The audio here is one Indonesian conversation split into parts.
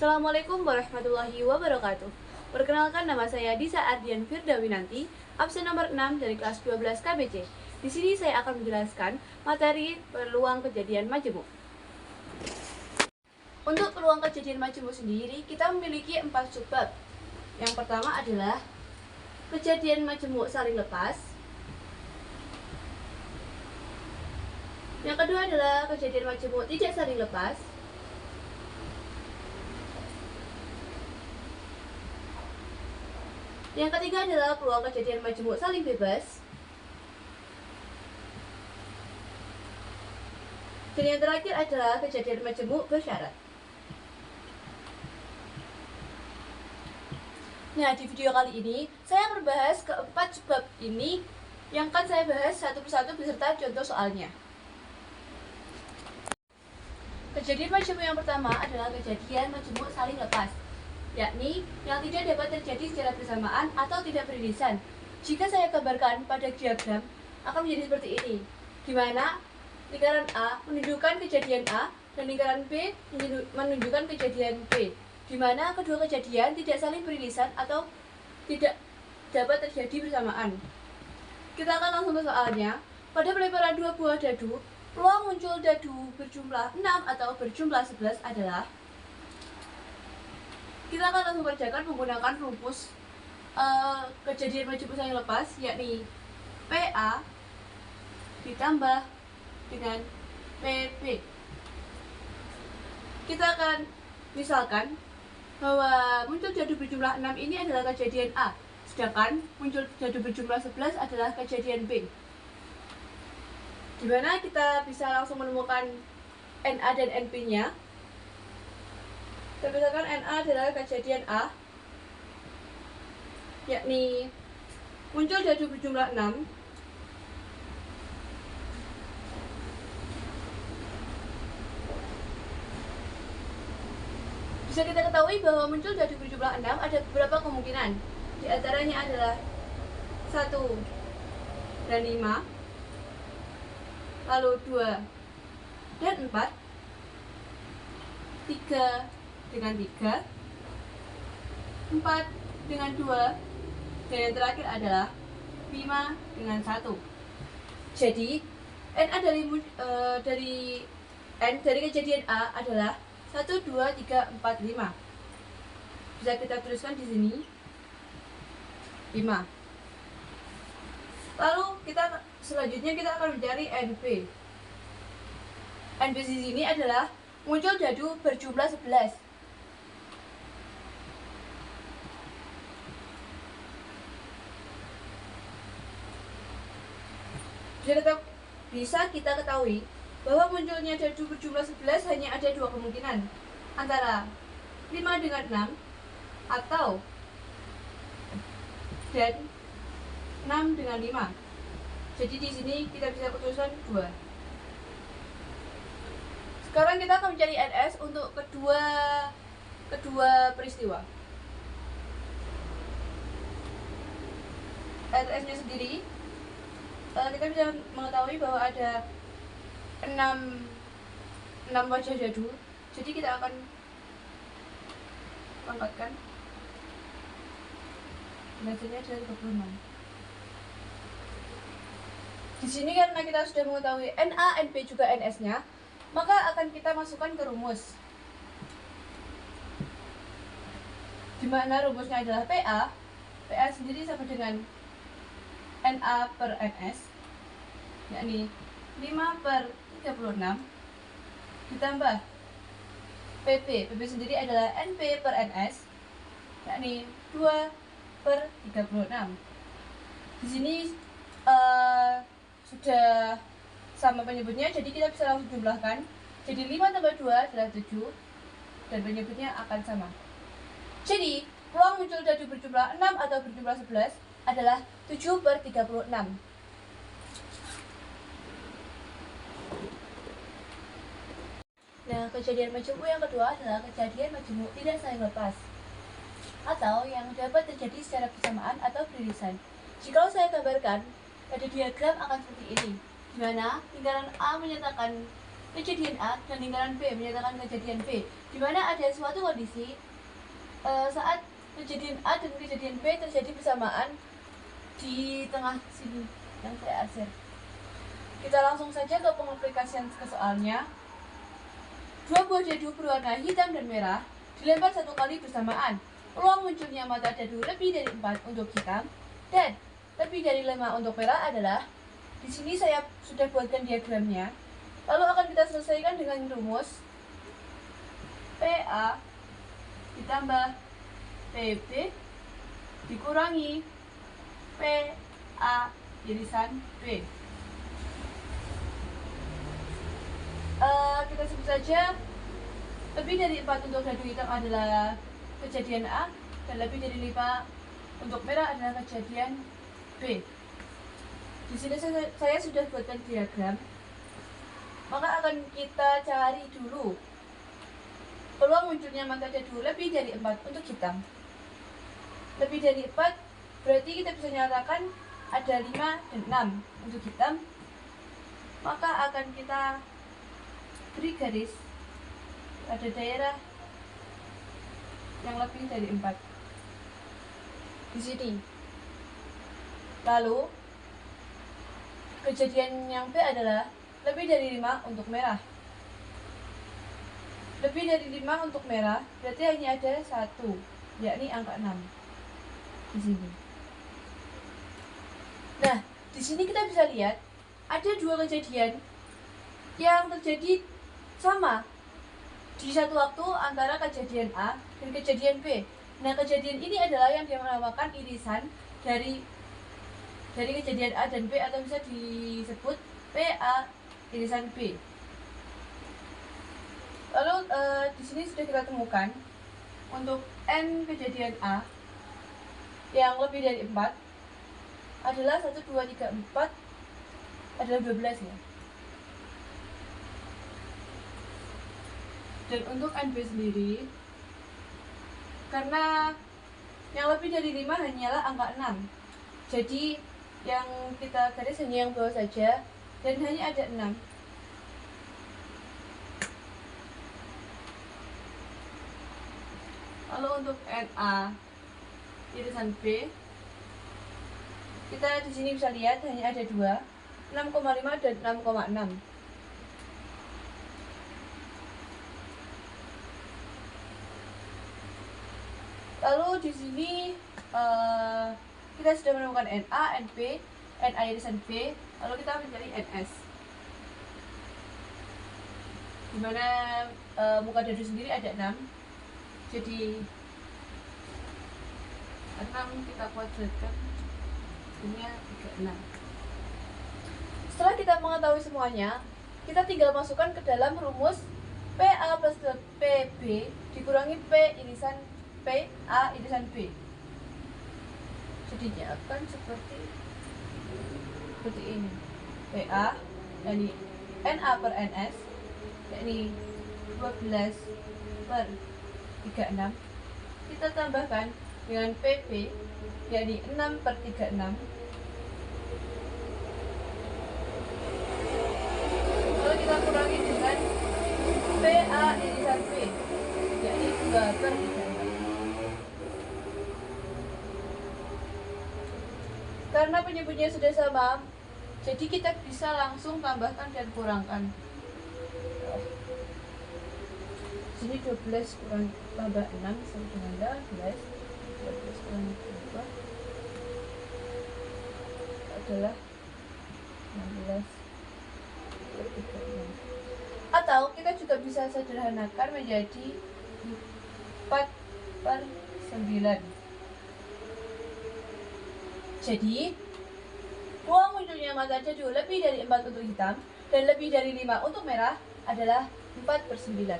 Assalamualaikum warahmatullahi wabarakatuh. Perkenalkan, nama saya Disa Ardian Firdawinanti, absen nomor 6 dari kelas 12 KBC. Di sini saya akan menjelaskan materi peluang kejadian majemuk. Untuk peluang kejadian majemuk sendiri, kita memiliki 4 subbab. Yang pertama adalah kejadian majemuk saling lepas. Yang kedua adalah kejadian majemuk tidak saling lepas. Yang ketiga adalah peluang kejadian majemuk saling bebas. Dan yang terakhir adalah kejadian majemuk bersyarat. Nah, di video kali ini saya akan membahas keempat sebab ini yang akan saya bahas satu persatu beserta contoh soalnya. Kejadian majemuk yang pertama adalah kejadian majemuk saling lepas, yakni yang tidak dapat terjadi secara bersamaan atau tidak beririsan. Jika saya gambarkan pada diagram, akan menjadi seperti ini, di mana lingkaran A menunjukkan kejadian A dan lingkaran B menunjukkan kejadian B, di mana kedua kejadian tidak saling beririsan atau tidak dapat terjadi bersamaan. Kita akan langsung ke soalnya. Pada pelemparan dua buah dadu, peluang muncul dadu berjumlah 6 atau berjumlah 11 adalah, kita akan langsung kerjakan menggunakan rumus kejadian majemuk saling lepas, yakni PA ditambah dengan PB. Kita akan misalkan bahwa muncul dadu berjumlah 6 ini adalah kejadian A, sedangkan muncul dadu berjumlah 11 adalah kejadian B, di mana kita bisa langsung menemukan NA dan NP-nya. Misalkan NA adalah kejadian A, yakni muncul dadu berjumlah 6, bisa kita ketahui bahwa muncul dadu berjumlah 6 ada beberapa kemungkinan. Di antaranya adalah 1 dan 5, lalu 2 dan 4, 3 dengan 3, 4 dengan 2, dan yang terakhir adalah 5 dengan 1. Jadi NA dari kejadian A adalah 1, 2, 3, 4, 5. Bisa kita tuliskan di sini 5. Lalu selanjutnya kita akan mencari NP. NP di sini adalah muncul dadu berjumlah 11. Bisa kita ketahui bahwa munculnya dadu berjumlah 11 hanya ada dua kemungkinan, antara 5 dengan 6 atau dan 6 dengan 5. Jadi di sini kita bisa tuliskan 2. Sekarang kita akan mencari NS untuk kedua peristiwa. NS-nya sendiri kita bisa mengetahui bahwa ada 6 wajah dadu. Jadi kita akan pangkatkan. Hasilnya adalah 36. Di sini karena kita sudah mengetahui NA, NP juga NS-nya, maka akan kita masukkan ke rumus, di mana rumusnya adalah PA. PA sendiri sama dengan NA per NS, yakni 5 per 36 ditambah PB. PB sendiri adalah NP per NS, yakni 2 per 36. Di sini sudah sama penyebutnya, jadi kita bisa langsung jumlahkan. Jadi 5 tambah 2 adalah 7, dan penyebutnya akan sama. Jadi peluang muncul dadu berjumlah 6 atau berjumlah 11 adalah 7 per 36. Nah, kejadian majemuk yang kedua adalah kejadian majemuk tidak saling lepas, atau yang dapat terjadi secara bersamaan atau beririsan. Jika saya gambarkan pada diagram akan seperti ini, di mana lingkaran A menyatakan kejadian A dan lingkaran B menyatakan kejadian B, di mana ada suatu kondisi saat kejadian A dan kejadian B terjadi bersamaan di tengah sini yang saya arsir. Kita langsung saja ke pengaplikasian ke soalnya. Dua buah dadu berwarna hitam dan merah dilempar satu kali bersamaan. Peluang munculnya mata dadu lebih dari 4 untuk hitam dan lebih dari 5 untuk merah adalah, di sini saya sudah buatkan diagramnya. Lalu akan kita selesaikan dengan rumus PA ditambah PB dikurangi PA irisan B. Kita sebut saja lebih dari 4 untuk dadu hitam adalah kejadian A dan lebih dari 5 untuk merah adalah kejadian B. Di sini saya sudah buatkan diagram. Maka akan kita cari dulu peluang munculnya mata dadu lebih dari 4 untuk hitam. Lebih dari 4 berarti kita bisa nyatakan ada 5 dan 6 untuk hitam. Maka akan kita beri garis pada daerah yang lebih dari 4 di sini. Lalu kejadian yang B adalah lebih dari 5 untuk merah. Lebih dari 5 untuk merah berarti hanya ada 1, yakni angka 6 di sini. Nah, di sini kita bisa lihat ada dua kejadian yang terjadi sama di satu waktu antara kejadian A dan kejadian B. Nah, kejadian ini adalah yang dinamakan irisan dari kejadian A dan B, atau bisa disebut PA irisan B. Lalu di sini sudah kita temukan untuk N kejadian A yang lebih dari 4 adalah 1, 2, 3, 4 adalah 12 ya. Dan untuk NB sendiri, karena yang lebih dari 5 hanyalah angka 6, jadi yang kita garis hanya yang bawah saja dan hanya ada 6. Lalu untuk NA irisan B, kita di sini bisa lihat hanya ada 2, 6,5 dan 6,6. Lalu di sini kita sudah menemukan NA, NB, NA irisan B. Lalu kita mencari NS, dimana muka dadu sendiri ada 6, jadi 6 kita kuadratkan, punya 36. Setelah kita mengetahui semuanya, kita tinggal masukkan ke dalam rumus PA plus PB dikurangi P irisan PA irisan B. Jadinya akan seperti ini. PA yakni NA per NS yakni 12 per 36, kita tambahkan dengan PB yakni 6 per 36. Lalu kita kurangi dengan PA irisan B yakni 2 per 36. Karena penyebutnya sudah sama, jadi kita bisa langsung tambahkan dan kurangkan. Sini 12 kurang tambah 6 sama dengan 12. 12 kurang 2 adalah 16 per 36. Atau kita juga bisa sederhanakan menjadi 4 per 9. Jadi, peluang munculnya mata dadu lebih dari 4 untuk hitam dan lebih dari 5 untuk merah adalah 4 per 9.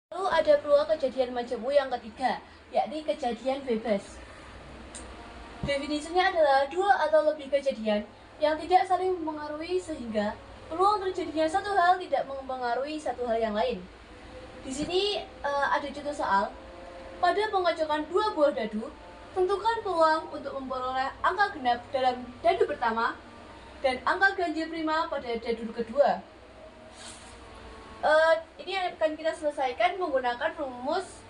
Lalu ada peluang kejadian majemuk yang ketiga, yakni kejadian bebas. Definisinya adalah dua atau lebih kejadian yang tidak saling mempengaruhi sehingga peluang terjadinya satu hal tidak mempengaruhi satu hal yang lain. Di sini ada contoh soal. Pada pengocokan dua buah dadu, tentukan peluang untuk memperoleh angka genap dalam dadu pertama dan angka ganjil prima pada dadu kedua. Ini akan kita selesaikan menggunakan rumus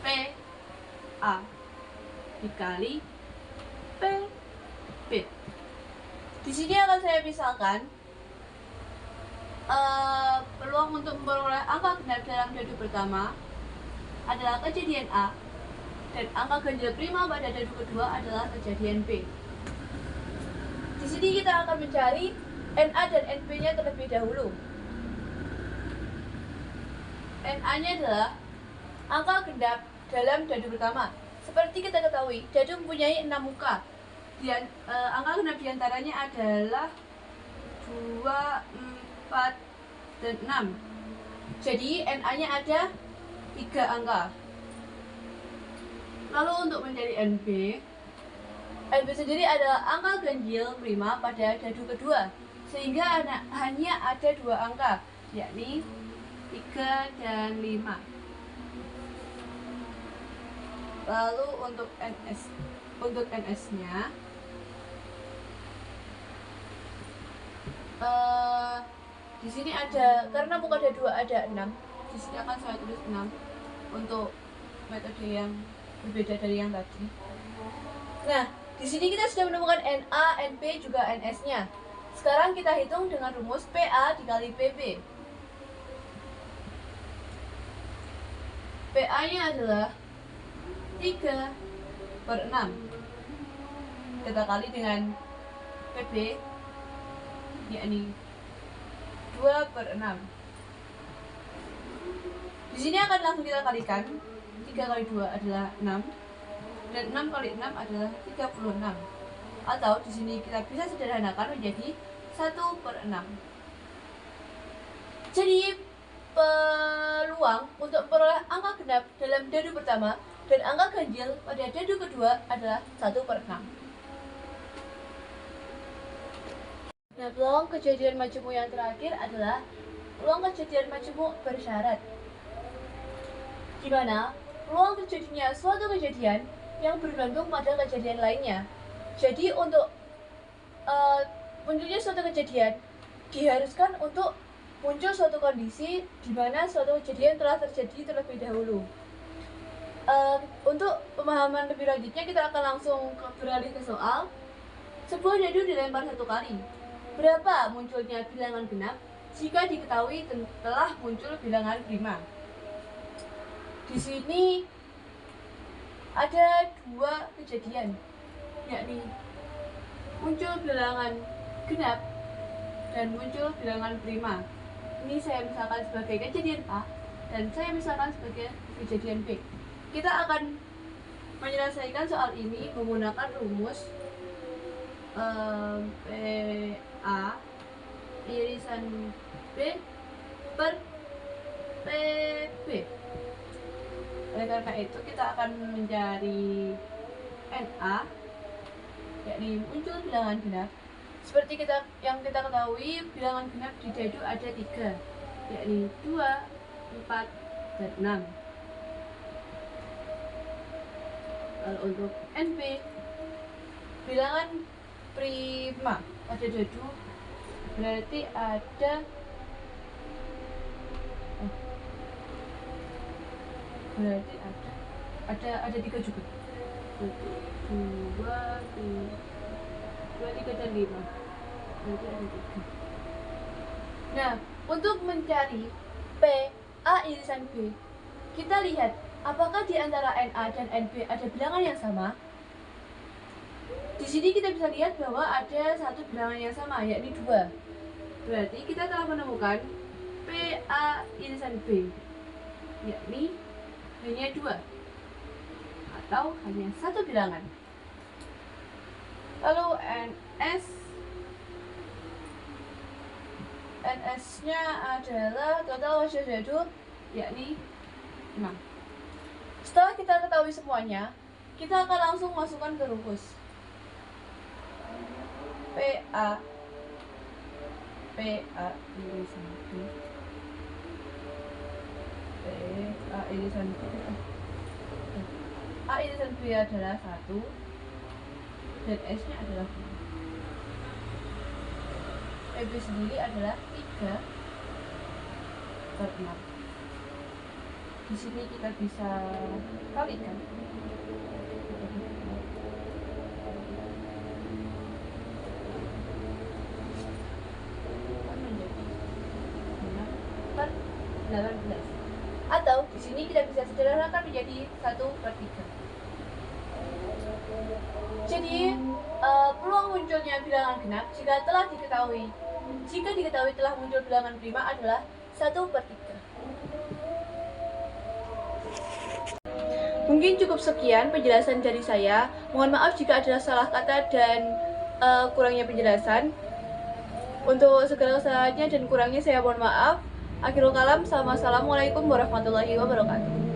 PA dikali PB. Di sini akan saya misalkan peluang untuk memperoleh angka genap dalam dadu pertama adalah kejadian A, dan angka ganjil prima pada dadu kedua adalah kejadian B. Di sini kita akan mencari NA dan NB-nya terlebih dahulu. NA-nya adalah angka genap dalam dadu pertama. Seperti kita ketahui, dadu mempunyai 6 muka. Angka genap diantaranya adalah 2, 4, dan 6. Jadi NA-nya ada 3 angka. Lalu untuk mencari NB sendiri adalah angka ganjil prima pada dadu kedua, sehingga hanya ada 2 angka, yakni 3 dan 5. Lalu untuk NS-nya di sini ada, karena muka dadu ada 6, di sini akan saya tulis 6 untuk metode yang berbeda dari yang tadi. Nah, di sini kita sudah menemukan NA, NB, juga NS-nya. Sekarang kita hitung dengan rumus PA dikali PB. PA-nya adalah 3/6. Kita kali dengan PB, yakni 2/6. Di sini akan langsung kita kalikan. 3 kali 2 adalah 6, dan 6 kali 6 adalah 36. Atau di sini kita bisa sederhanakan menjadi 1/6. Jadi peluang untuk memperoleh angka genap dalam dadu pertama dan angka ganjil pada dadu kedua adalah 1/6. Nah, peluang kejadian majemuk yang terakhir adalah peluang kejadian majemuk bersyarat, di mana peluang terjadinya suatu kejadian yang bergantung pada kejadian lainnya. Jadi untuk munculnya suatu kejadian diharuskan untuk muncul suatu kondisi di mana suatu kejadian telah terjadi terlebih dahulu. Untuk pemahaman lebih lanjutnya, kita akan langsung beralih ke soal. Sebuah dadu dilempar 1 kali. Berapa munculnya bilangan genap jika diketahui telah muncul bilangan prima? Di sini ada 2 kejadian, yakni muncul bilangan genap dan muncul bilangan prima. Ini saya misalkan sebagai kejadian A dan saya misalkan sebagai kejadian B. Kita akan menyelesaikan soal ini menggunakan rumus PA irisan B per PB. Oleh karena itu kita akan mencari NA, yakni muncul bilangan genap. Seperti yang kita ketahui, bilangan genap di dadu ada 3, yakni 2, 4, dan 6. Lalu untuk NB, bilangan prima pada dadu berarti ada ada 3 juga. 1, 2, 3, dan 5. Berarti ada 3. Nah, untuk mencari PA irisan B, kita lihat apakah di antara NA dan NB ada bilangan yang sama. Di sini kita bisa lihat bahwa ada 1 bilangan yang sama, yakni 2. Berarti kita telah menemukan PA irisan B, yakni hanya 2 atau hanya 1 bilangan. Lalu NS-nya adalah total hasil dadu, yakni 6. Setelah kita ketahui semuanya, kita akan langsung masukkan ke rumus PA irisan B, PA irisan B, A irisan B adalah 1 dan S nya adalah 5. PB sendiri adalah 3 per 6. Di sini kita bisa kalikan. Menjadi 6 per 18. Atau di sini kita bisa sederhanakan menjadi 1 per 3. Jadi peluang munculnya bilangan genap jika diketahui telah muncul bilangan prima adalah 1 per 3. Mungkin cukup sekian penjelasan dari saya. Mohon maaf jika ada salah kata dan kurangnya penjelasan. Untuk segala kesalahannya dan kurangnya saya mohon maaf. Akhirul kalam, assalamualaikum warahmatullahi wabarakatuh.